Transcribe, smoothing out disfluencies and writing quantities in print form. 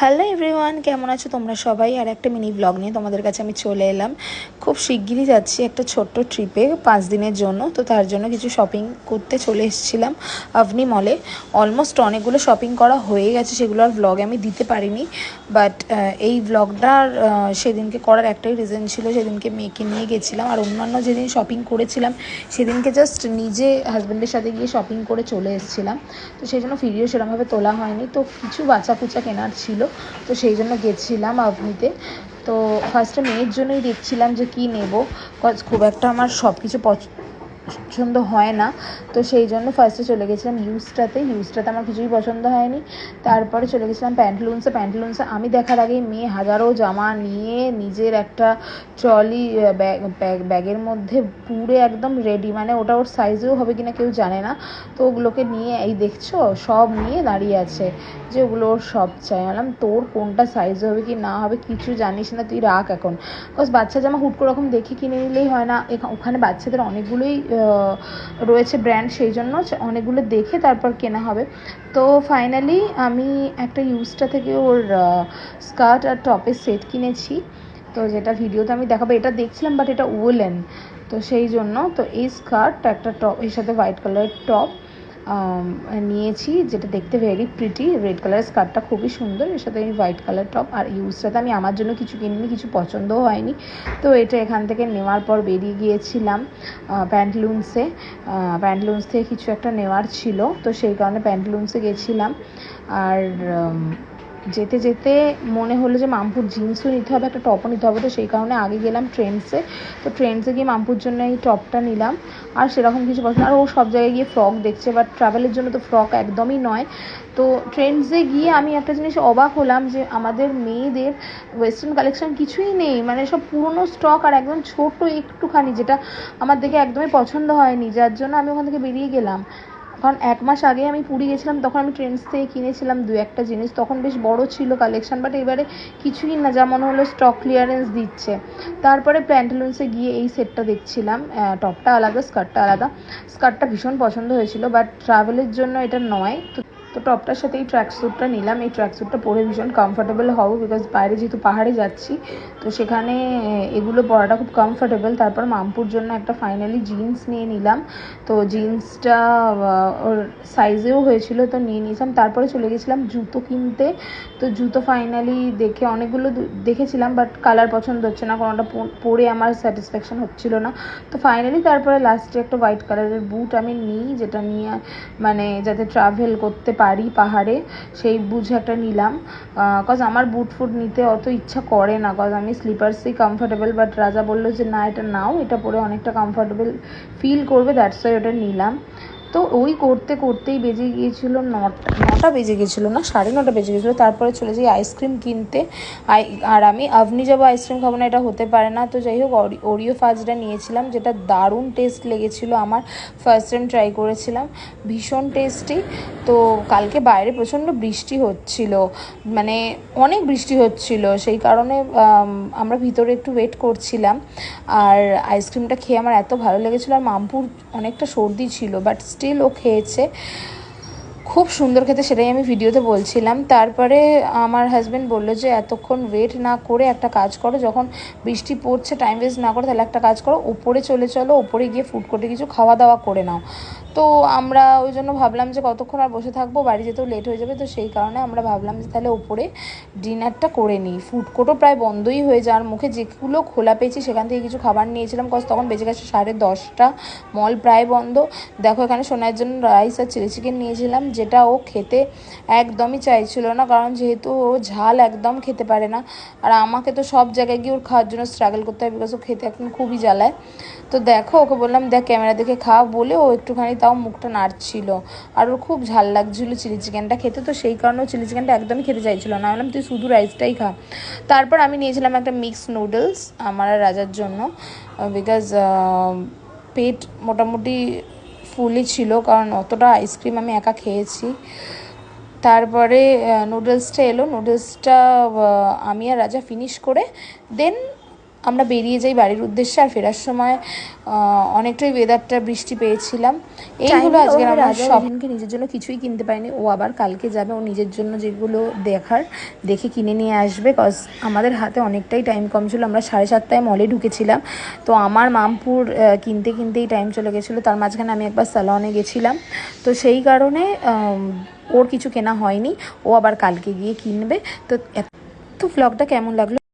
Hello everyone, কেমন আছো তোমরা সবাই? আর একটা মিনি ব্লগ নিয়ে তোমাদের কাছে আমি চলে এলাম। খুব শিগগিরই যাচ্ছি একটা ছোট্ট ট্রিপে 5 দিনের জন্য। তো তার জন্য কিছু শপিং করতে চলে এসেছিলাম আভনি মলে। অলমোস্ট অনেকগুলো শপিং করা হয়ে গেছে, সেগুলো আর ব্লগে আমি দিতে পারিনি। বাট এই ব্লগটার সেদিনকে করার একটাই রিজন ছিল, সেদিনকে মেয়েকে নিয়ে গেছিলাম। আর অন্যান্য যেদিন শপিং করেছিলাম সেদিনকে জাস্ট নিজে হাজব্যান্ডের সাথে গিয়ে শপিং করে চলে এসেছিলাম। তো সেই জন্য ভিডিও সেরকমভাবে তোলা হয়নি। তো কিছু বাচ্চা কুচা কেনার ছিল, তো সেই জন্য গেছিলাম আভনিতে। তো ফার্স্টে মেয়ের জন্যই দেখছিলাম যে কী নেব, খুব একটা আমার সব কিছু পছন্দ হয় না। তো সেই জন্য ফার্স্টে চলে গেছিলাম ইউজটাতে আমার কিছুই পছন্দ হয়নি। তারপরে চলে গেছিলাম প্যান্টলুন্সে আমি দেখার আগেই মেয়ে হাজারো জামা নিয়ে নিজের একটা ট্রলি ব্যাগের মধ্যে পুরে একদম রেডি, মানে ওটা ওর সাইজেও হবে কিনা কেউ জানে না। তো ওগুলোকে নিয়ে এই দেখছো সব নিয়ে দাঁড়িয়ে আছে যে ওগুলো ওর সব চাই। বললাম তোর কোনটা সাইজ হবে কি না হবে কিছু জানিস না, তুই রাখ এখন। বিকজ বাচ্চা জামা হুট করে রকম দেখে কিনে নিলেই হয় না, ওখানে বাচ্চাদের অনেকগুলোই রয়েছে ব্র্যান্ড, সেই জন্য অনেকগুলো দেখে তারপর কেনা হবে। তো ফাইনালি আমি একটা ইউজটা থেকে ওর স্কার্ট আর টপের সেট কিনেছি। তো যেটা ভিডিওতে আমি দেখাবো, এটা দেখছিলাম বাট এটা উলেন, তো সেই জন্য তো এই স্কার্ট একটা টপ এর সাথে হোয়াইট কালারের টপ নিয়েছি, যেটা দেখতে ভেরি প্রিটি। রেড কালারের স্কার্টটা খুবই সুন্দর, এর সাথে আমি হোয়াইট কালার টপ। আর ইউজটাতে আমি আমার জন্য কিছু কিনিনি, কিছু পছন্দও হয়নি। তো এটা এখান থেকে নেওয়ার পর বেরিয়ে গিয়েছিলাম প্যান্টলুন্স থেকে কিছু একটা নেওয়ার ছিল, তো সেই কারণে প্যান্টলুন্সে গেছিলাম। আর যেতে যেতে মনে হলো যে মামপুর জিন্সও নিতে হবে, একটা টপও নিতে হবে। তো সেই কারণে আগে গেলাম ট্রেন্ডসে। তো ট্রেন্ডসে গিয়ে মামপুর জন্য এই টপটা নিলাম। আর সেরকম কিছু পছন্দ, আর ও সব জায়গায় গিয়ে ফ্রক দেখছে, বাট ট্রাভেলের জন্য তো ফ্রক একদমই নয়। তো ট্রেন্ডসে গিয়ে আমি একটা জিনিস অবাক হলাম যে আমাদের মেয়েদের ওয়েস্টার্ন কালেকশন কিছুই নেই, মানে সব পুরনো স্টক আর একদম ছোট একটুখানি, যেটা আমার দেখে একদমই পছন্দ হয়নি, যার জন্য আমি ওখান থেকে বেরিয়ে গেলাম। কারণ 1 মাস আগে আমি পুরী গেছিলাম, তখন আমি ট্রেন্ডস থেকে কিনেছিলাম 2-1টা জিনিস, তখন বেশ বড় ছিল কালেকশন, বাট এবারে কিছুই না, যা মনে হলো স্টক ক্লিয়ারেন্স দিচ্ছে। তারপরে প্যান্টালুন্সে গিয়ে এই সেটটা দেখছিলাম, টপটা আলাদা স্কার্টটা আলাদা। স্কার্টটা ভীষণ পছন্দ হয়েছিল, বাট ট্রাভেলের জন্য এটা নয়। তো টপটার সাথে এই ট্র্যাক স্যুটটা নিলাম। এই ট্র্যাক স্যুটটা পরে ভীষণ কমফোর্টেবল হব, বিকজ বাইরে যেহেতু পাহাড়ে যাচ্ছি, তো সেখানে এগুলো পরাটা খুব কমফোর্টেবল। তারপর মামপুর জন্য একটা ফাইনালি জিন্স নিয়ে নিলাম। তো জিন্সটা ওর সাইজেও হয়েছিল, তো নিয়ে নিয়েছিলাম। তারপরে চলে গেছিলাম জুতো কিনতে। তো জুতো ফাইনালি দেখে অনেকগুলো দেখেছিলাম, বাট কালার পছন্দ হচ্ছে না, কারণ ওটা পরে আমার স্যাটিসফ্যাকশন হচ্ছিল না। তো ফাইনালি তারপরে লাস্টে একটা হোয়াইট কালারের বুট আমি নিই, যেটা নিয়ে মানে যাতে ট্রাভেল করতে পারি পাহাড়ে, সেই বুঝে একটা নিলাম। কজ আমার বুট ফুট নিতে অত ইচ্ছা করে না, কজ আমি স্লিপার্সই কমফোর্টেবল। বাট রাজা বললো যে না, এটা নাও, এটা পরে অনেকটা কমফোর্টেবল ফিল করবে, দ্যাটস ওয়াই ওটা নিলাম। তো ওই করতে করতেই বেজে গিয়েছিল নটা বেজে গেছিলো না, 9:30 বেজে গেছিলো। তারপরে চলে যাই আইসক্রিম কিনতে। আর আমি আভনি যাবো আইসক্রিম খাবো না, এটা হতে পারে না। তো যাই হোক ওরিও ফাজটা নিয়েছিলাম, যেটা দারুণ টেস্ট লেগেছিলো আমার। ফার্স্ট টাইম ট্রাই করেছিলাম, ভীষণ টেস্টি। তো কালকে বাইরে প্রচণ্ড বৃষ্টি হচ্ছিল, মানে অনেক বৃষ্টি হচ্ছিল, সেই কারণে আমরা ভিতরে একটু ওয়েট করছিলাম। আর আইসক্রিমটা খেয়ে আমার এত ভালো লেগেছিলো। আর মামপুর অনেকটা সর্দি ছিল, বাট স্টিল ও খেয়েছে, খুব সুন্দর খেতে, সেটাই আমি ভিডিওতে বলছিলাম। তারপরে আমার হাজব্যান্ড বললো যে এতক্ষণ ওয়েট না করে একটা কাজ করো, যখন বৃষ্টি পড়ছে টাইম ওয়েস্ট না করে তাহলে একটা কাজ করো, ওপরে চলে চলো, ওপরে গিয়ে ফুড কোর্টে কিছু খাওয়া দাওয়া করে নাও। তো আমরা ওই জন্য ভাবলাম যে কতক্ষণ আর বসে থাকবো, বাড়ি যেতেও লেট হয়ে যাবে। তো সেই কারণে আমরা ভাবলাম যে তাহলে ওপরে ডিনারটা করে নিই। ফুড কোর্টও প্রায় বন্ধই হয়ে যাওয়ার মুখে, যেগুলো খোলা পেয়েছি সেখান থেকে কিছু খাবার নিয়েছিলাম, কজ তখন বেজে গেছে 10:30, মল প্রায় বন্ধ। দেখো এখানে সোনার জন্য রাইস আর চিলি চিকেন নিয়েছিলাম, যেটা ও খেতে একদমই চাইছিল না, কারণ যেহেতু ও ঝাল একদম খেতে পারে না। আর আমাকে তো সব জায়গায় গিয়ে ওর খাওয়ার জন্য স্ট্রাগল করতে হয়, বিকজ ও খেতে এখন খুবই জ্বালায়। তো দেখো ওকে বললাম দেখ ক্যামেরা দেখে খা বলে, ও একটুখানি তাও মুখটা নাড়ছিল। আর ওর খুব ঝাল লাগছিলো চিলি চিকেনটা খেতে, তো সেই কারণে ও চিলি চিকেনটা একদমই খেতে চাইছিল না। বললাম তুই শুধু রাইসটাই খা। তারপর আমি নিয়েছিলাম একটা মিক্সড নুডলস আমার আর রাজার জন্য, বিকজ পেট মোটামুটি ফুলই ছিল, কারণ অতটা আইসক্রিম আমি একা খেয়েছি। তারপরে নুডলসটা এলো, নুডলসটা আমি আর রাজা ফিনিশ করে দেন আমরা বেরিয়ে যাই বাড়ির উদ্দেশ্যে। আর ফেরার সময় অনেকটাই ওয়েদারটা বৃষ্টি পেয়েছিলাম। এই হলো আজকে আমার দিনকে নিজের জন্য কিছুই কিনতে পারিনি। ও আবার কালকে যাবে, ও নিজের জন্য যেগুলো দেখে কিনে নিয়ে আসবে। কজ আমাদের হাতে অনেকটাই টাইম কম ছিল। আমরা 7:30টায় মলে ঢুকেছিলাম, তো আমার মামপুর কিনতেই টাইম চলে গেছিলো। তার মাঝখানে আমি একবার স্যালনে গেছিলাম, তো সেই কারণে ওর কিছু কেনা হয়নি। ও আবার কালকে গিয়ে কিনবে। তো ব্লগটা কেমন লাগলো